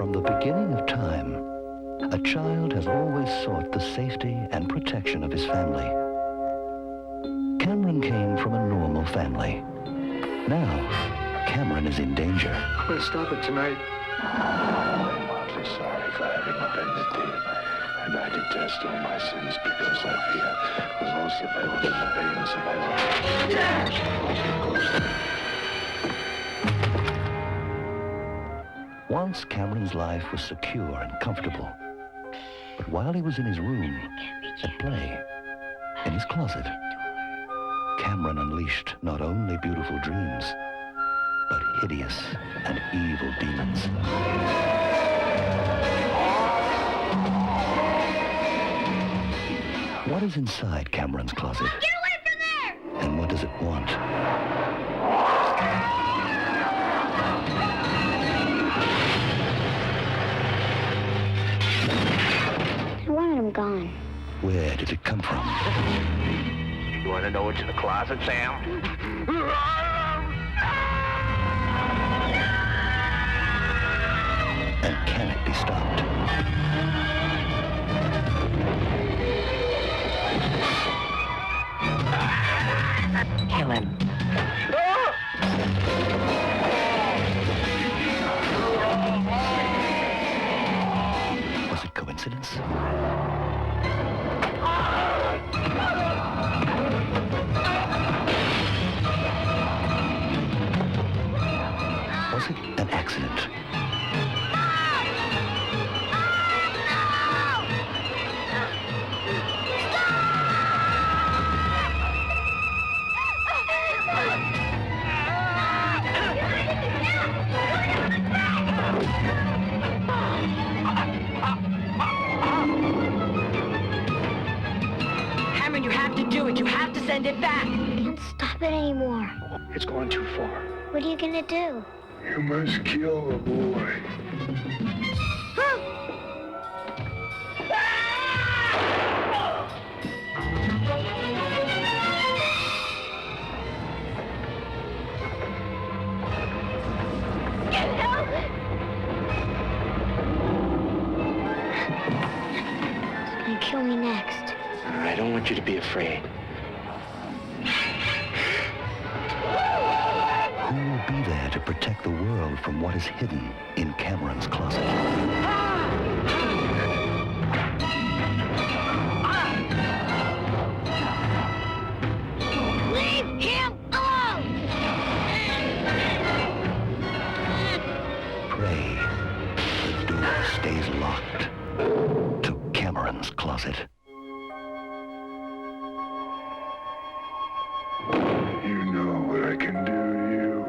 From the beginning of time, a child has always sought the safety and protection of his family. Cameron came from a normal family. Now, Cameron is in danger. I'm going to stop it tonight. I'm awfully sorry for having offended thee, and I detest all my sins because I fear the loss of ever in the veins of ever. Once Cameron's life was secure and comfortable. But while he was in his room, at play, in his closet, Cameron unleashed not only beautiful dreams, but hideous and evil demons. What is inside Cameron's closet? Get away from there! And what does it want? I wanted him gone. Where did it come from? You want to know what's in the closet, Sam? And can it be stopped? Kill him. Was it coincidence? Was it an accident? Cameron, you have to do it. You have to send it back. I can't stop it anymore. It's going too far. What are you gonna do? You must kill the boy. Get help! He's gonna kill me next. I don't want you to be afraid. Who will be there to protect the world from what is hidden in Cameron's closet? Leave him alone! Pray the door stays locked to Cameron's closet. You know what I can do to you.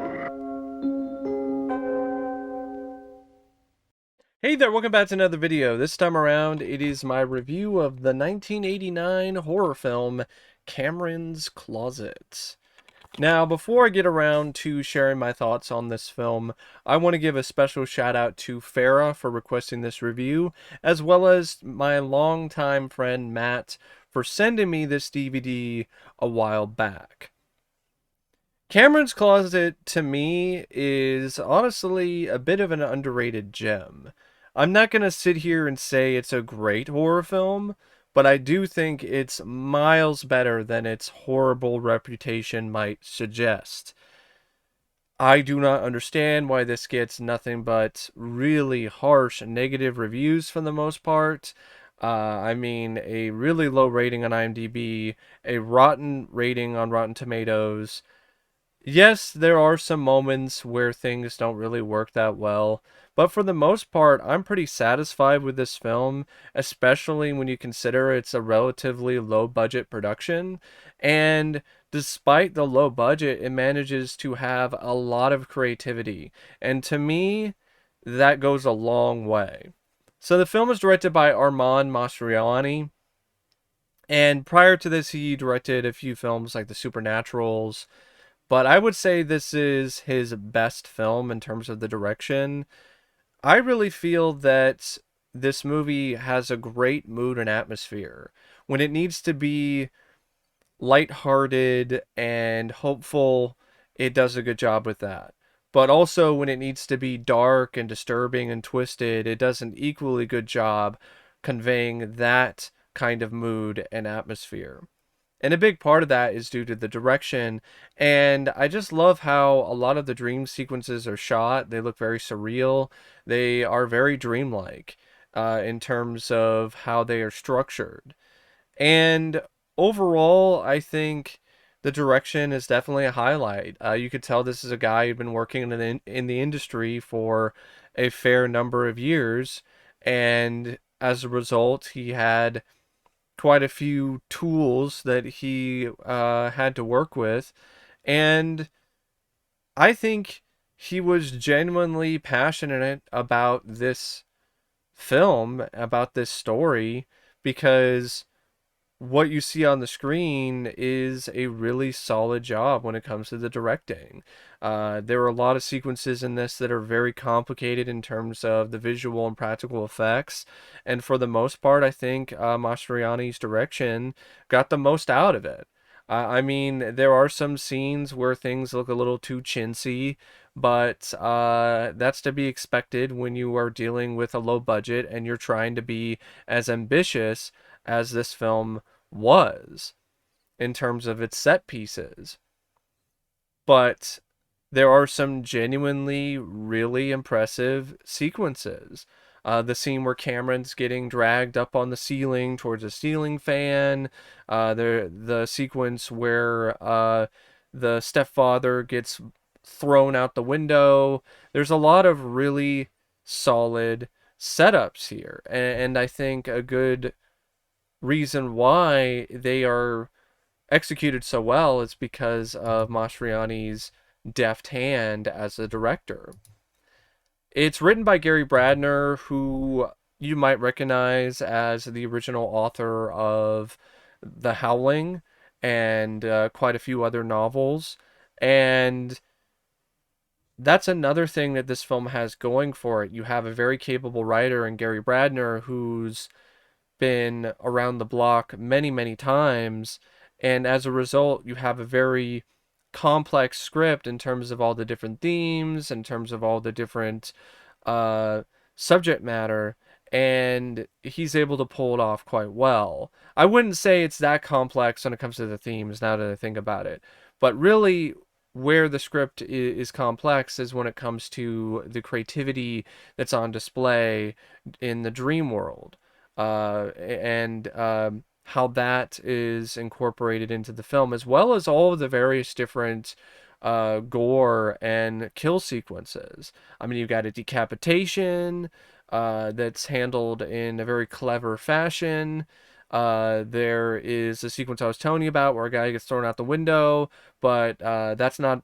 Hey there, welcome back to another video. This time around, it is my review of the 1989 horror film, Cameron's Closet. Now, before I get around to sharing my thoughts on this film, I want to give a special shout out to Farah for requesting this review, as well as my longtime friend Matt for sending me this DVD a while back. Cameron's Closet, to me, is honestly a bit of an underrated gem. I'm not going to sit here and say it's a great horror film, but I do think it's miles better than its horrible reputation might suggest. I do not understand why this gets nothing but really harsh negative reviews for the most part. I mean, a really low rating on IMDb, a rotten rating on Rotten Tomatoes. Yes, there are some moments where things don't really work that well, but for the most part, I'm pretty satisfied with this film, especially when you consider it's a relatively low-budget production, and despite the low budget, it manages to have a lot of creativity, and to me, that goes a long way. So the film is directed by Armand Mastroianni, and prior to this, he directed a few films like The Supernaturals, but I would say this is his best film in terms of the direction. I really feel that this movie has a great mood and atmosphere. When it needs to be lighthearted and hopeful, it does a good job with that. but also when it needs to be dark and disturbing and twisted, it does an equally good job conveying that kind of mood and atmosphere. And a big part of that is due to the direction. And I just love how a lot of the dream sequences are shot. They look very surreal. They are very dreamlike in terms of how they are structured. And overall, I think the direction is definitely a highlight. You could tell this is a guy who'd been working in the industry for a fair number of years. And as a result, he had quite a few tools that he had to work with. And I think he was genuinely passionate about this film, about this story, because what you see on the screen is a really solid job when it comes to the directing. There are a lot of sequences in this that are very complicated in terms of the visual and practical effects, and for the most part, I think Mastroianni's direction got the most out of it. I mean, there are some scenes where things look a little too chintzy, but that's to be expected when you are dealing with a low budget and you're trying to be as ambitious as this film was in terms of its set pieces. But there are some genuinely really impressive sequences. The scene where Cameron's getting dragged up on the ceiling towards a ceiling fan. The sequence where the stepfather gets thrown out the window. There's a lot of really solid setups here. And I think a good reason why they are executed so well is because of Mastroianni's deft hand as a director. It's written by Gary Bradner, who you might recognize as the original author of The Howling and quite a few other novels. And that's another thing that this film has going for it. You have a very capable writer in Gary Bradner who's been around the block many, many times. And as a result, you have a very complex script in terms of all the different themes, in terms of all the different subject matter, and he's able to pull it off quite well. I wouldn't say it's that complex when it comes to the themes, now that I think about it, but really where the script is complex is when it comes to the creativity that's on display in the dream world, and how that is incorporated into the film, as well as all of the various different gore and kill sequences. I mean, you've got a decapitation that's handled in a very clever fashion. There is a sequence I was telling you about where a guy gets thrown out the window, but that's not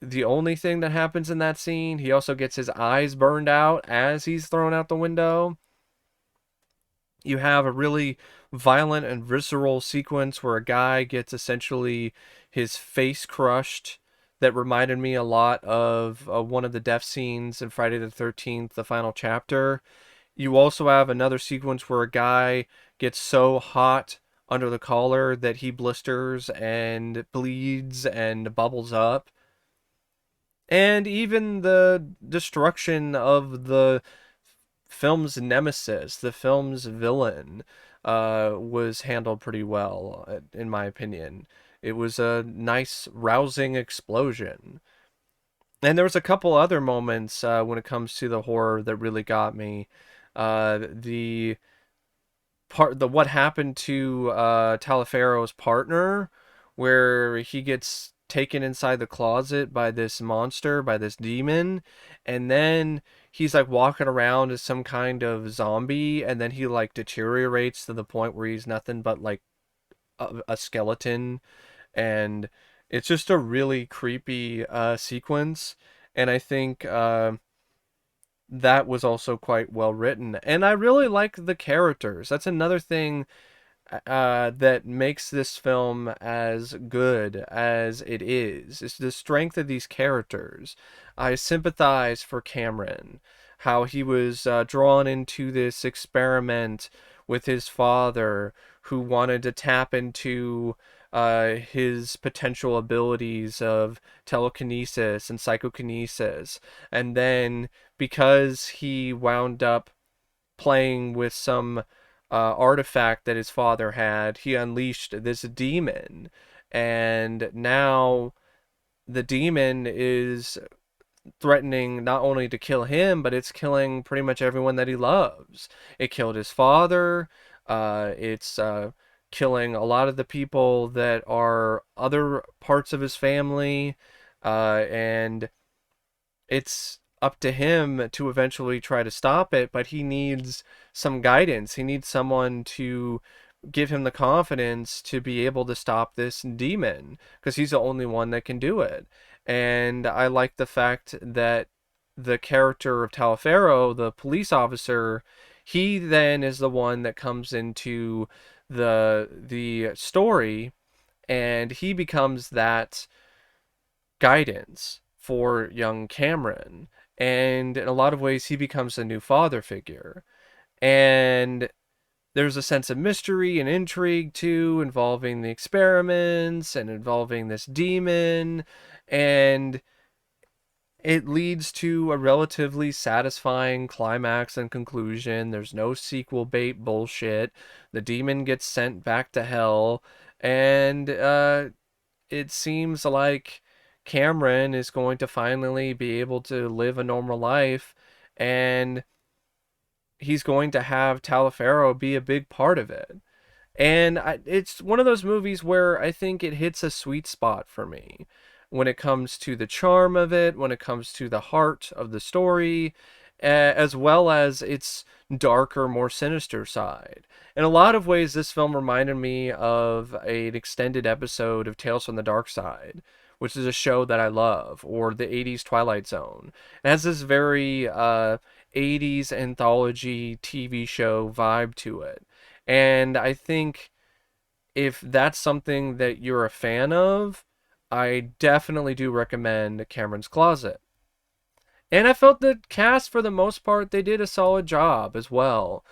the only thing that happens in that scene. He also gets his eyes burned out as he's thrown out the window. You have a really violent and visceral sequence where a guy gets essentially his face crushed that reminded me a lot of one of the death scenes in Friday the 13th, the final chapter. You also have another sequence where a guy gets so hot under the collar that he blisters and bleeds and bubbles up. And even the destruction of the film's nemesis, the film's villain, was handled pretty well, in my opinion. It was a nice, rousing explosion. And there was a couple other moments when it comes to the horror that really got me. The what happened to Taliaferro's partner, where he gets taken inside the closet by this monster, by this demon, and then he's like walking around as some kind of zombie, and then he like deteriorates to the point where he's nothing but like a skeleton, and it's just a really creepy sequence, and I think that was also quite well written, and I really like the characters. That's another thing that makes this film as good as it is. It's the strength of these characters. I sympathize for Cameron, how he was drawn into this experiment with his father, who wanted to tap into his potential abilities of telekinesis and psychokinesis. And then because he wound up playing with some artifact that his father had, he unleashed this demon. And now the demon is threatening not only to kill him, but it's killing pretty much everyone that he loves. It killed his father. It's killing a lot of the people that are other parts of his family. And it's up to him to eventually try to stop it, but he needs some guidance. He needs someone to give him the confidence to be able to stop this demon, because he's the only one that can do it. And I like the fact that the character of Taliaferro, the police officer, he then is the one that comes into the story, and he becomes that guidance for young Cameron. And in a lot of ways, he becomes a new father figure. And there's a sense of mystery and intrigue too, involving the experiments and involving this demon. And it leads to a relatively satisfying climax and conclusion. There's no sequel bait bullshit. The demon gets sent back to hell. And it seems like Cameron is going to finally be able to live a normal life, and he's going to have Taliaferro be a big part of it. And it's one of those movies where I think it hits a sweet spot for me when it comes to the charm of it, when it comes to the heart of the story, as well as its darker, more sinister side. In a lot of ways, this film reminded me of an extended episode of Tales from the Dark Side, which is a show that I love, or the 80s Twilight Zone. It has this very 80s anthology TV show vibe to it. And I think if that's something that you're a fan of, I definitely do recommend Cameron's Closet. And I felt the cast, for the most part, they did a solid job as well.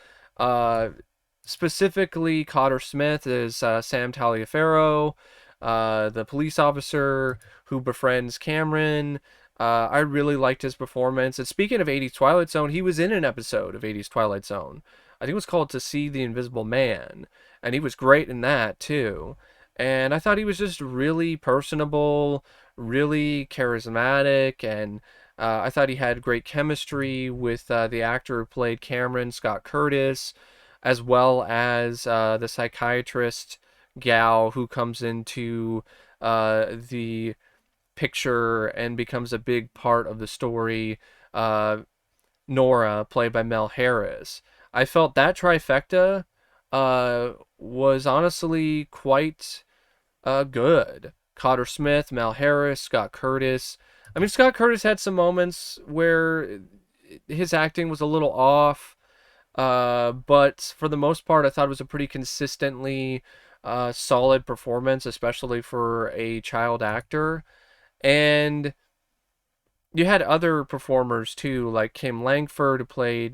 Specifically, Cotter Smith is Sam Taliaferro, the police officer who befriends Cameron. I really liked his performance. And speaking of 80s Twilight Zone, he was in an episode of 80s Twilight Zone. I think it was called To See the Invisible Man. And he was great in that, too. And I thought he was just really personable, really charismatic, and I thought he had great chemistry with the actor who played Cameron, Scott Curtis, as well as the psychiatrist gal who comes into the picture and becomes a big part of the story, Nora, played by Mel Harris. I felt that trifecta was honestly quite good. Cotter Smith, Mel Harris, Scott Curtis. I mean, Scott Curtis had some moments where his acting was a little off, but for the most part, I thought it was a pretty consistently solid performance, especially for a child actor. And you had other performers too, like Kim Lankford, who played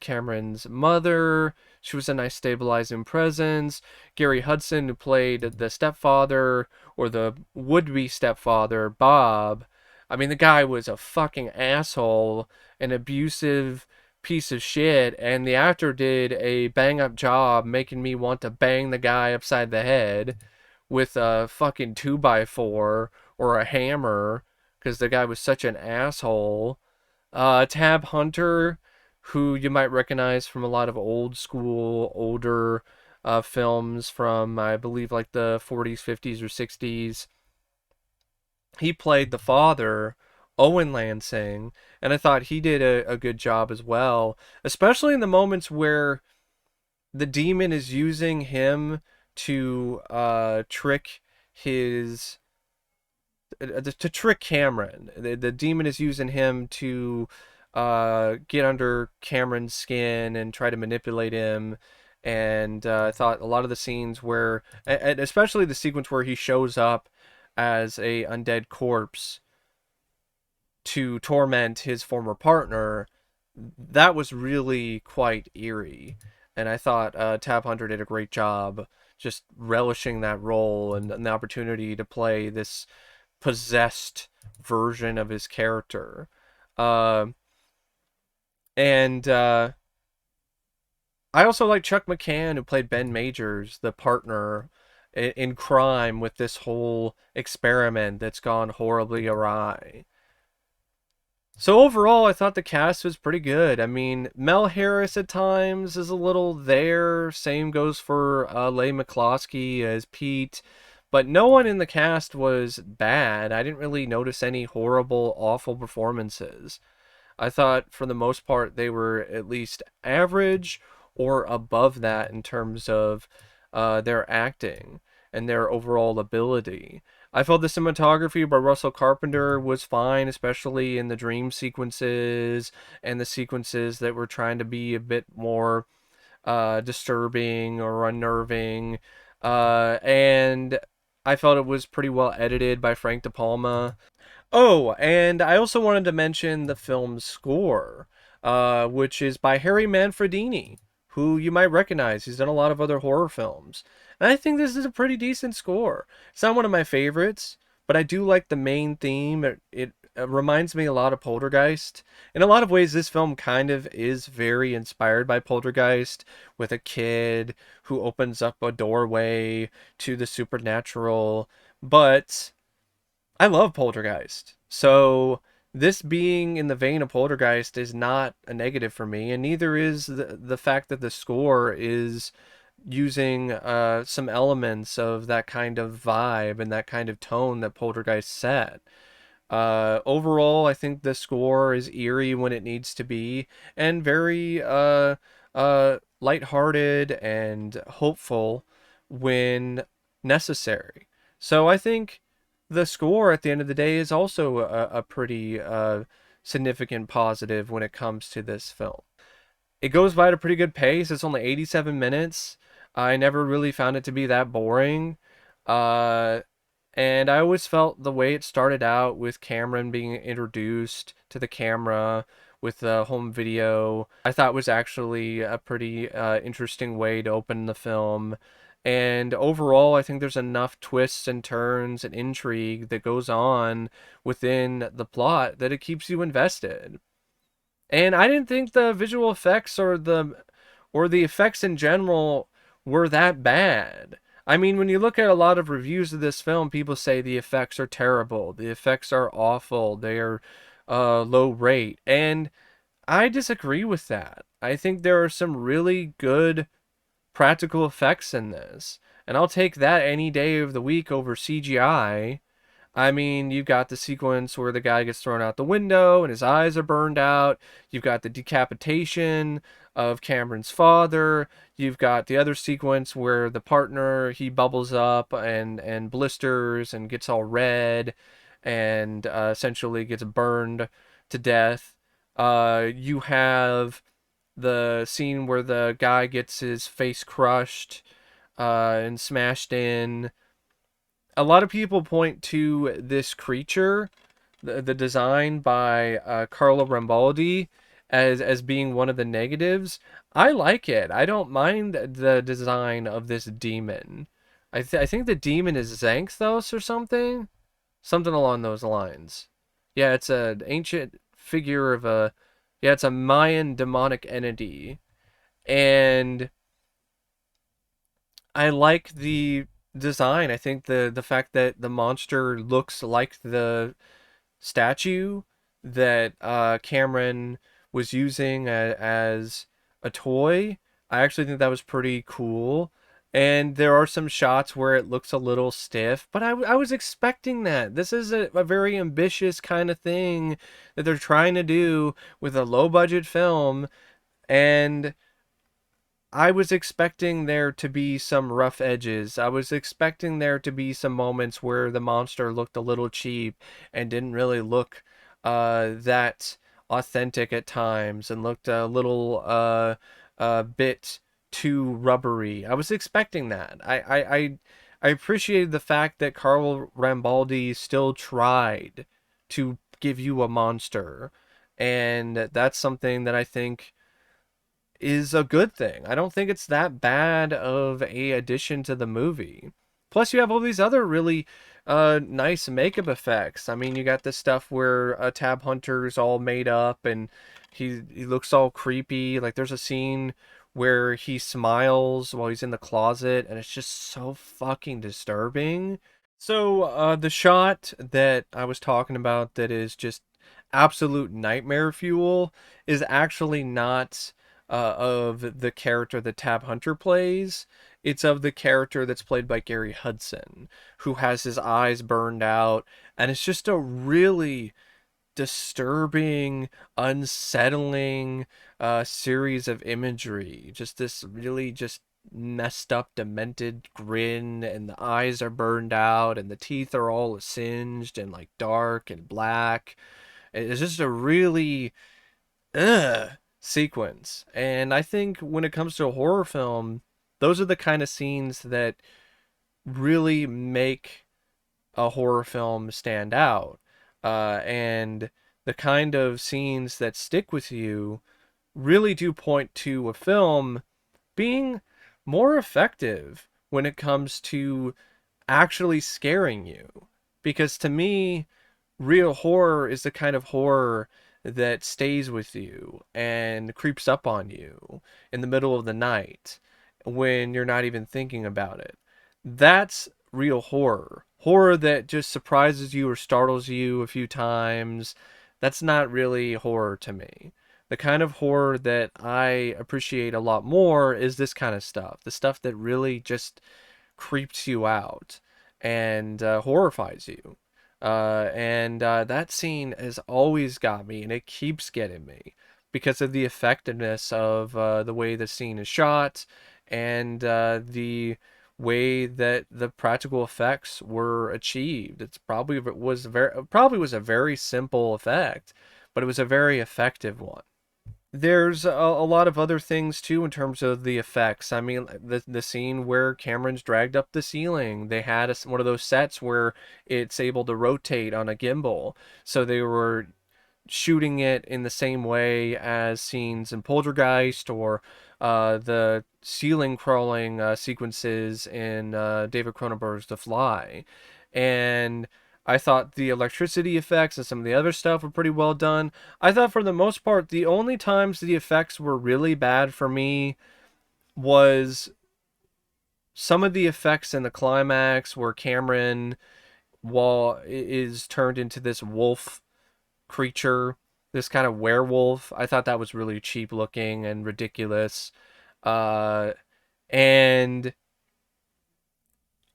Cameron's mother. She was a nice stabilizing presence. Gary Hudson, who played the stepfather, or the would-be stepfather, Bob. I mean, the guy was a fucking asshole, an abusive piece of shit, and the actor did a bang-up job making me want to bang the guy upside the head with a fucking 2x4 or a hammer, because the guy was such an asshole. Tab Hunter, who you might recognize from a lot of old school, older films from, I believe, like the 40s, 50s, or 60s. He played the father, Owen Lansing, and I thought he did a good job as well, especially in the moments where the demon is using him to trick his... to trick Cameron. The demon is using him to get under Cameron's skin and try to manipulate him. And I thought a lot of the scenes where, and especially the sequence where he shows up as a undead corpse to torment his former partner, that was really quite eerie. And I thought Tab Hunter did a great job just relishing that role and the opportunity to play this possessed version of his character. Uh, and I also like Chuck McCann, who played Ben Majors, the partner in crime with this whole experiment that's gone horribly awry. So overall, I thought the cast was pretty good. I mean, Mel Harris at times is a little there. Same goes for Leigh McCloskey as Pete. But no one in the cast was bad. I didn't really notice any horrible, awful performances. I thought for the most part they were at least average or above that in terms of their acting and their overall ability. I felt the cinematography by Russell Carpenter was fine, especially in the dream sequences and the sequences that were trying to be a bit more disturbing or unnerving. And I felt it was pretty well edited by Frank De Palma. Oh, and I also wanted to mention the film's score, which is by Harry Manfredini, who you might recognize. He's done a lot of other horror films. And I think this is a pretty decent score. It's not one of my favorites, but I do like the main theme. It reminds me a lot of Poltergeist. In a lot of ways, this film kind of is very inspired by Poltergeist, with a kid who opens up a doorway to the supernatural. But I love Poltergeist. So this being in the vein of Poltergeist is not a negative for me, and neither is the fact that the score is using some elements of that kind of vibe and that kind of tone that Poltergeist set. Overall, I think the score is eerie when it needs to be, and very lighthearted and hopeful when necessary. So I think the score at the end of the day is also a pretty significant positive when it comes to this film. It goes by at a pretty good pace. It's only 87 minutes. I never really found it to be that boring. And I always felt the way it started out with Cameron being introduced to the camera with the home video, I thought was actually a pretty interesting way to open the film. And overall, I think there's enough twists and turns and intrigue that goes on within the plot that it keeps you invested. And I didn't think the visual effects or the effects in general were that bad. I mean, when you look at a lot of reviews of this film, people say the effects are terrible, the effects are awful, they are low rate, and I disagree with that. I think there are some really good practical effects in this, and I'll take that any day of the week over CGI. I mean, you've got the sequence where the guy gets thrown out the window and his eyes are burned out. You've got the decapitation of Cameron's father. You've got the other sequence where the partner, he bubbles up and blisters and gets all red and essentially gets burned to death. You have the scene where the guy gets his face crushed and smashed in. A lot of people point to this creature, the design by Carlo Rambaldi, as being one of the negatives. I like it. I don't mind the design of this demon. I think the demon is Xanthos or something along those lines. Yeah, it's an ancient figure of it's a Mayan demonic entity, and I like the design. I think the fact that the monster looks like the statue that Cameron was using as a toy, I actually think that was pretty cool. And there are some shots where it looks a little stiff, but I was expecting that. This is a very ambitious kind of thing that they're trying to do with a low budget film, and I was expecting there to be some rough edges. I was expecting there to be some moments where the monster looked a little cheap and didn't really look that authentic at times and looked a little bit too rubbery. I was expecting that. I appreciated the fact that Carlo Rambaldi still tried to give you a monster, and that's something that I think is a good thing. I don't think it's that bad of a addition to the movie. Plus, you have all these other really nice makeup effects. I mean, you got this stuff where Tab Hunter's all made up and he looks all creepy. Like, there's a scene where he smiles while he's in the closet, and it's just so fucking disturbing. So, the shot that I was talking about that is just absolute nightmare fuel is actually not of the character that Tab Hunter plays. It's of the character that's played by Gary Hudson, who has his eyes burned out, and it's just a really disturbing, unsettling series of imagery. Just this really just messed up, demented grin, and the eyes are burned out, and the teeth are all singed and like dark and black. It's just a really sequence. And I think when it comes to a horror film, those are the kind of scenes that really make a horror film stand out. And the kind of scenes that stick with you really do point to a film being more effective when it comes to actually scaring you. Because to me, real horror is the kind of horror that stays with you and creeps up on you in the middle of the night when you're not even thinking about it. That's real horror. Horror that just surprises you or startles you a few times. That's not really horror to me. The kind of horror that I appreciate a lot more is this kind of stuff. The stuff that really just creeps you out and horrifies you. That scene has always got me, and it keeps getting me because of the effectiveness of the way the scene is shot and the way that the practical effects were achieved. It's probably was a very simple effect, but it was a very effective one. There's a lot of other things too in terms of the effects. I mean, the scene where Cameron's dragged up the ceiling, they had one of those sets where it's able to rotate on a gimbal. So they were shooting it in the same way as scenes in Poltergeist or the ceiling crawling sequences in David Cronenberg's The Fly. And I thought the electricity effects and some of the other stuff were pretty well done. I thought for the most part, the only times the effects were really bad for me was some of the effects in the climax where Cameron is turned into this wolf creature, this kind of werewolf. I thought that was really cheap looking and ridiculous. And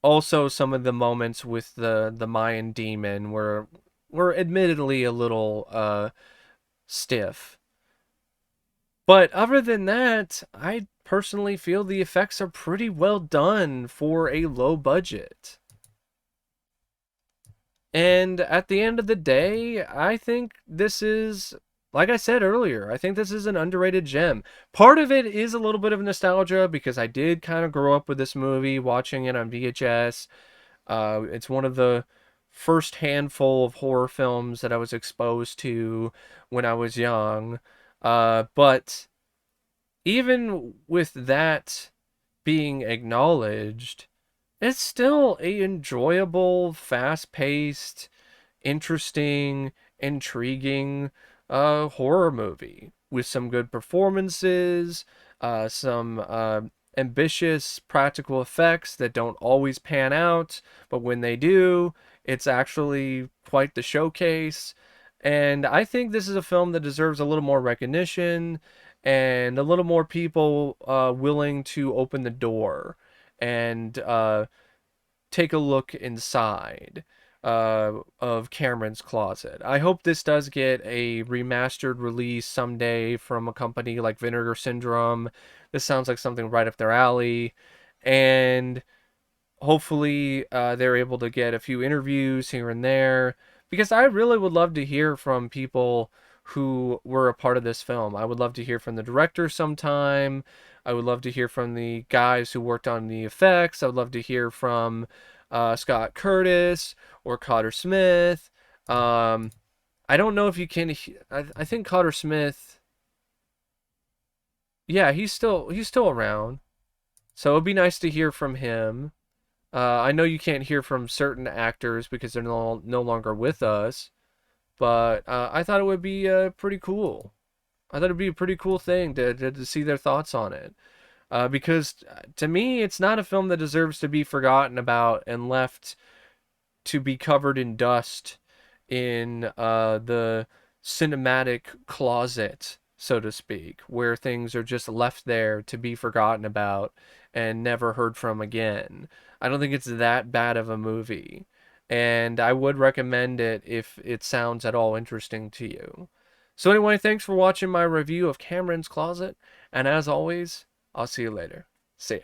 also some of the moments with the Mayan demon were admittedly a little stiff. But other than that, I personally feel the effects are pretty well done for a low budget. And at the end of the day, I think this is, like I said earlier, I think this is an underrated gem. Part of it is a little bit of nostalgia because I did kind of grow up with this movie, watching it on VHS. It's one of the first handful of horror films that I was exposed to when I was young. But even with that being acknowledged, it's still a enjoyable, fast-paced, interesting, intriguing horror movie with some good performances, some ambitious practical effects that don't always pan out, but when they do, it's actually quite the showcase. And I think this is a film that deserves a little more recognition and a little more people willing to open the door and take a look inside of Cameron's closet. I hope this does get a remastered release someday from a company like Vinegar Syndrome. This sounds like something right up their alley. And hopefully they're able to get a few interviews here and there, because I really would love to hear from people who were a part of this film. I would love to hear from the director sometime. I would love to hear from the guys who worked on the effects. I would love to hear from Scott Curtis or Cotter Smith. I don't know if you can. I think Cotter Smith yeah, he's still around. So it'd be nice to hear from him. I know you can't hear from certain actors because they're no longer with us, but I thought it would be pretty cool. I thought it'd be a pretty cool thing to see their thoughts on it. Because to me, it's not a film that deserves to be forgotten about and left to be covered in dust in the cinematic closet, so to speak, where things are just left there to be forgotten about and never heard from again. I don't think it's that bad of a movie, and I would recommend it if it sounds at all interesting to you. So anyway, thanks for watching my review of Cameron's Closet, and as always, I'll see you later. See ya.